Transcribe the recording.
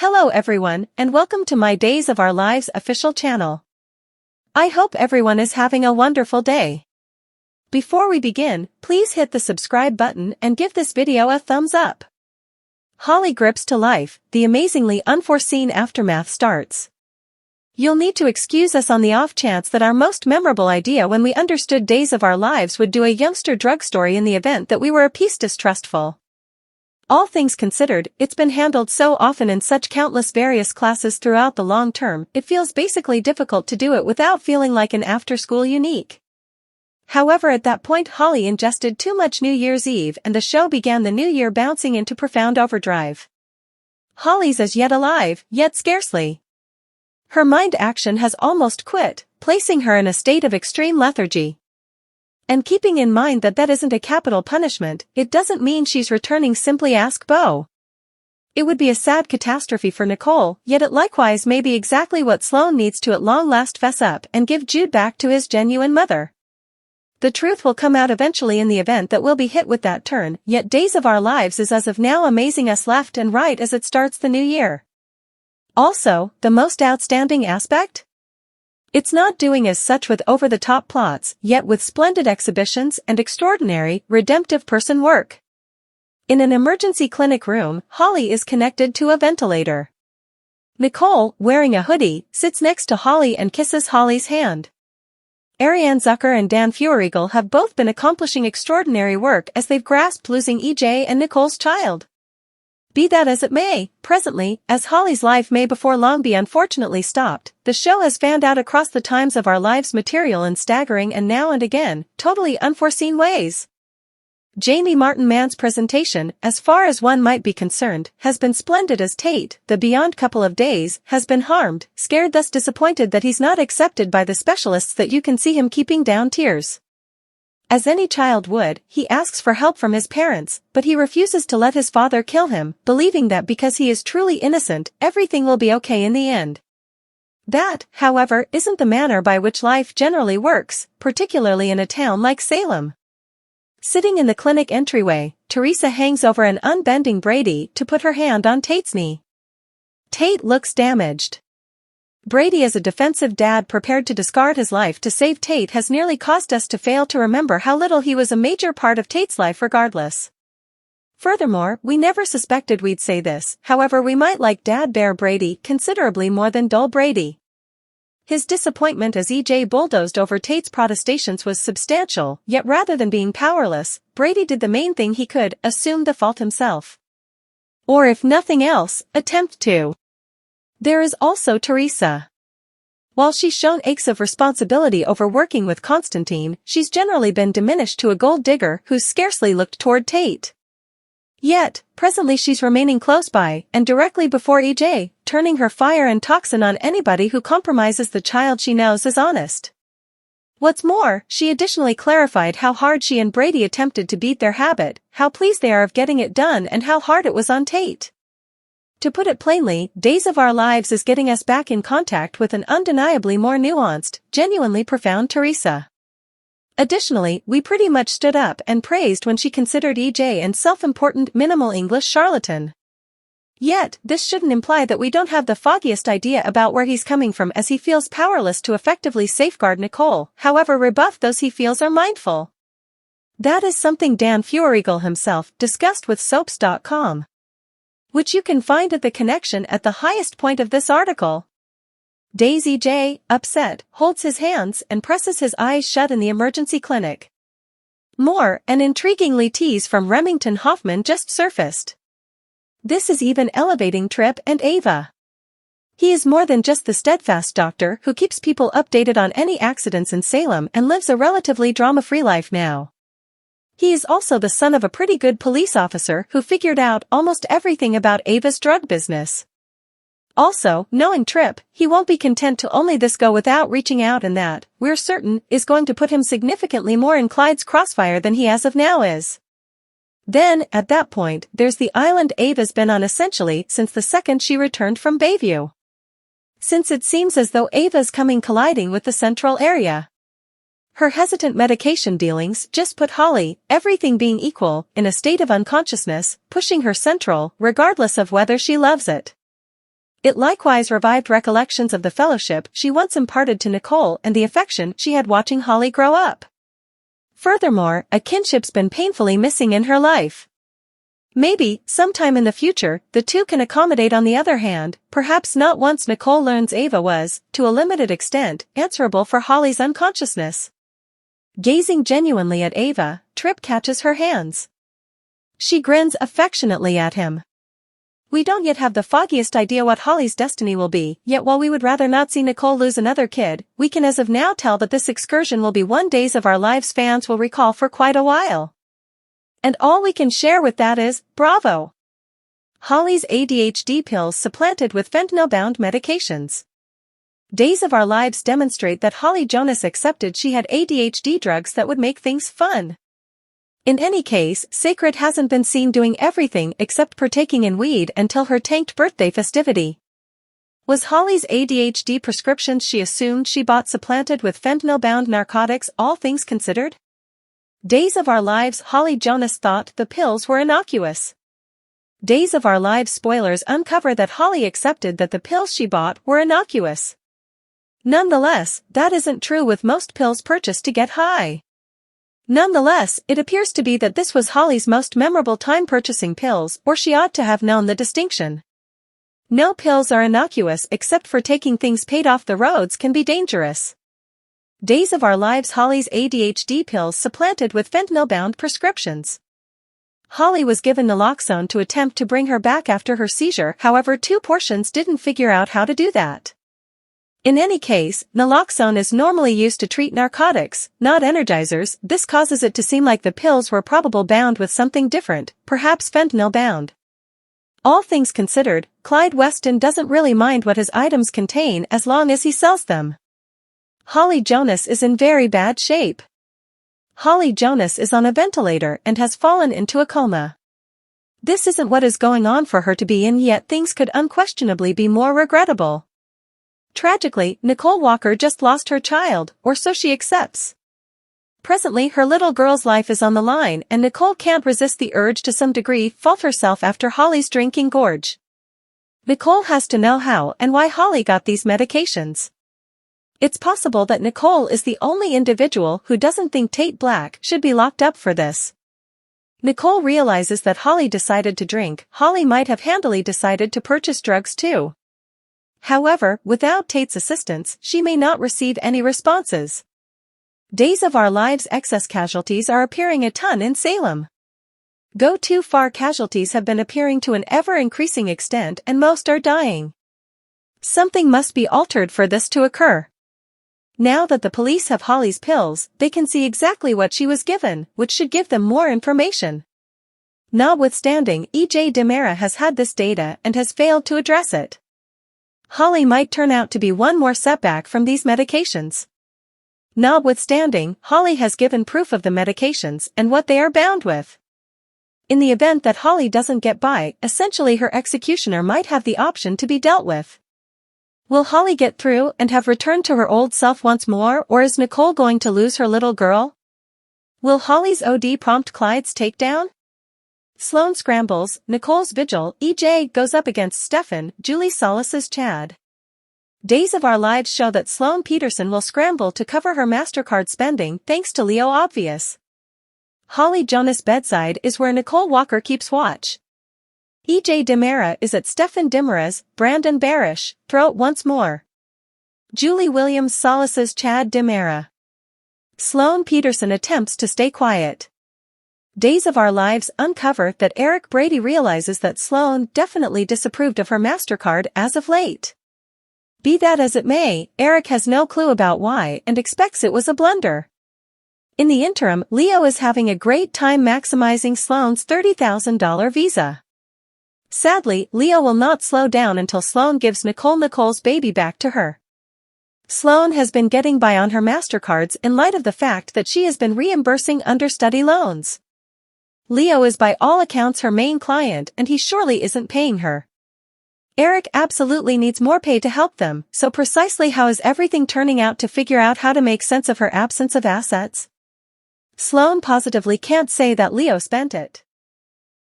Hello everyone, and welcome to my Days of Our Lives official channel. I hope everyone is having a wonderful day. Before we begin, please hit the subscribe button and give this video a thumbs up. Holly grips to life, the amazingly unforeseen aftermath starts. You'll need to excuse us on the off chance that our most memorable idea when we understood Days of Our Lives would do a youngster drug story in the event that we were a piece distrustful. All things considered, it's been handled so often in such countless various classes throughout the long term, it feels basically difficult to do it without feeling like an after-school unique. However, at that point Holly ingested too much New Year's Eve and the show began the new year bouncing into profound overdrive. Holly's as yet alive, yet scarcely. Her mind action has almost quit, placing her in a state of extreme lethargy. And keeping in mind that that isn't a capital punishment, it doesn't mean she's returning simply ask Bo. It would be a sad catastrophe for Nicole, yet it likewise may be exactly what Sloane needs to at long last fess up and give Jude back to his genuine mother. The truth will come out eventually in the event that we'll be hit with that turn, yet Days of Our Lives is as of now amazing us left and right as it starts the new year. Also, the most outstanding aspect? It's not doing as such with over-the-top plots, yet with splendid exhibitions and extraordinary, redemptive person work. In an emergency clinic room, Holly is connected to a ventilator. Nicole, wearing a hoodie, sits next to Holly and kisses Holly's hand. Ariane Zucker and Dan Feuerriegel have both been accomplishing extraordinary work as they've grasped losing EJ and Nicole's child. Be that as it may, presently, as Holly's life may before long be unfortunately stopped, the show has fanned out across the times of our lives material in staggering and now and again, totally unforeseen ways. Jamie Martin Mann's presentation, as far as one might be concerned, has been splendid as Tate, the beyond couple of days, has been harmed, scared thus disappointed that he's not accepted by the specialists that you can see him keeping down tears. As any child would, he asks for help from his parents, but he refuses to let his father kill him, believing that because he is truly innocent, everything will be okay in the end. That, however, isn't the manner by which life generally works, particularly in a town like Salem. Sitting in the clinic entryway, Teresa hangs over an unbending Brady to put her hand on Tate's knee. Tate looks damaged. Brady as a defensive dad prepared to discard his life to save Tate has nearly caused us to fail to remember how little he was a major part of Tate's life regardless. Furthermore, we never suspected we'd say this, however we might like Dad Bear Brady considerably more than Dull Brady. His disappointment as EJ bulldozed over Tate's protestations was substantial, yet rather than being powerless, Brady did the main thing he could, assume the fault himself. Or if nothing else, attempt to. There is also Teresa. While she's shown aches of responsibility over working with Constantine, she's generally been diminished to a gold digger who's scarcely looked toward Tate. Yet, presently she's remaining close by, and directly before EJ, turning her fire and toxin on anybody who compromises the child she knows is honest. What's more, she additionally clarified how hard she and Brady attempted to beat their habit, how pleased they are of getting it done and how hard it was on Tate. To put it plainly, Days of Our Lives is getting us back in contact with an undeniably more nuanced, genuinely profound Teresa. Additionally, we pretty much stood up and praised when she considered EJ an self-important minimal English charlatan. Yet, this shouldn't imply that we don't have the foggiest idea about where he's coming from as he feels powerless to effectively safeguard Nicole, however rebuff those he feels are mindful. That is something Dan Feuerriegel himself discussed with Soaps.com. Which you can find at the connection at the highest point of this article. Daisy J, upset, holds his hands and presses his eyes shut in the emergency clinic. More, an intriguingly tease from Remington Hoffman just surfaced. This is even elevating Tripp and Ava. He is more than just the steadfast doctor who keeps people updated on any accidents in Salem and lives a relatively drama-free life now. He is also the son of a pretty good police officer who figured out almost everything about Ava's drug business. Also, knowing Tripp, he won't be content to only this go without reaching out, and that, we're certain, is going to put him significantly more in Clyde's crossfire than he as of now is. Then, at that point, there's the island Ava's been on essentially since the second she returned from Bayview. Since it seems as though Ava's coming colliding with the central area. Her hesitant medication dealings just put Holly, everything being equal, in a state of unconsciousness, pushing her central, regardless of whether she loves it. It likewise revived recollections of the fellowship she once imparted to Nicole and the affection she had watching Holly grow up. Furthermore, a kinship's been painfully missing in her life. Maybe, sometime in the future, the two can accommodate. On the other hand, perhaps not once Nicole learns Ava was, to a limited extent, answerable for Holly's unconsciousness. Gazing genuinely at Ava, Tripp catches her hands. She grins affectionately at him. We don't yet have the foggiest idea what Holly's destiny will be, yet while we would rather not see Nicole lose another kid, we can as of now tell that this excursion will be one Days of Our Lives fans will recall for quite a while. And all we can share with that is, bravo! Holly's ADHD pills supplanted with fentanyl-bound medications. Days of Our Lives demonstrate that Holly Jonas accepted she had ADHD drugs that would make things fun. In any case, Sacred hasn't been seen doing everything except partaking in weed until her tanked birthday festivity. Was Holly's ADHD prescriptions she assumed she bought supplanted with fentanyl-bound narcotics, all things considered? Days of Our Lives Holly Jonas thought the pills were innocuous. Days of Our Lives spoilers uncover that Holly accepted that the pills she bought were innocuous. Nonetheless, that isn't true with most pills purchased to get high. Nonetheless, it appears to be that this was Holly's most memorable time purchasing pills, or she ought to have known the distinction. No pills are innocuous except for taking things paid off the roads can be dangerous. Days of Our Lives Holly's ADHD pills supplanted with fentanyl-bound prescriptions. Holly was given naloxone to attempt to bring her back after her seizure, however 2 portions didn't figure out how to do that. In any case, naloxone is normally used to treat narcotics, not energizers. This causes it to seem like the pills were probably bound with something different, perhaps fentanyl-bound. All things considered, Clyde Weston doesn't really mind what his items contain as long as he sells them. Holly Jonas is in very bad shape. Holly Jonas is on a ventilator and has fallen into a coma. This isn't what is going on for her to be in, yet things could unquestionably be more regrettable. Tragically, Nicole Walker just lost her child, or so she accepts. Presently her little girl's life is on the line and Nicole can't resist the urge to some degree fault herself after Holly's drinking gorge. Nicole has to know how and why Holly got these medications. It's possible that Nicole is the only individual who doesn't think Tate Black should be locked up for this. Nicole realizes that Holly decided to drink. Holly might have handily decided to purchase drugs too. However, without Tate's assistance, she may not receive any responses. Days of Our Lives excess casualties are appearing a ton in Salem. Go too far casualties have been appearing to an ever-increasing extent and most are dying. Something must be altered for this to occur. Now that the police have Holly's pills, they can see exactly what she was given, which should give them more information. Notwithstanding, E.J. DiMera has had this data and has failed to address it. Holly might turn out to be one more setback from these medications. Notwithstanding, Holly has given proof of the medications and what they are bound with. In the event that Holly doesn't get by, essentially her executioner might have the option to be dealt with. Will Holly get through and have returned to her old self once more, or is Nicole going to lose her little girl? Will Holly's OD prompt Clyde's takedown? Sloane scrambles, Nicole's vigil, EJ goes up against Stefan, Julie solaces Chad. Days of Our Lives show that Sloane Peterson will scramble to cover her MasterCard spending thanks to Leo Obvious. Holly Jonas' bedside is where Nicole Walker keeps watch. E.J. DiMera is at Stefan DiMera's, Brandon Barish, throat once more. Julie Williams solaces Chad DiMera. Sloane Peterson attempts to stay quiet. Days of Our Lives uncover that Eric Brady realizes that Sloane definitely disapproved of her MasterCard as of late. Be that as it may, Eric has no clue about why and expects it was a blunder. In the interim, Leo is having a great time maximizing Sloane's $30,000 visa. Sadly, Leo will not slow down until Sloane gives Nicole's baby back to her. Sloane has been getting by on her MasterCards in light of the fact that she has been reimbursing understudy loans. Leo is by all accounts her main client and he surely isn't paying her. Eric absolutely needs more pay to help them, so precisely how is everything turning out to figure out how to make sense of her absence of assets? Sloane positively can't say that Leo spent it.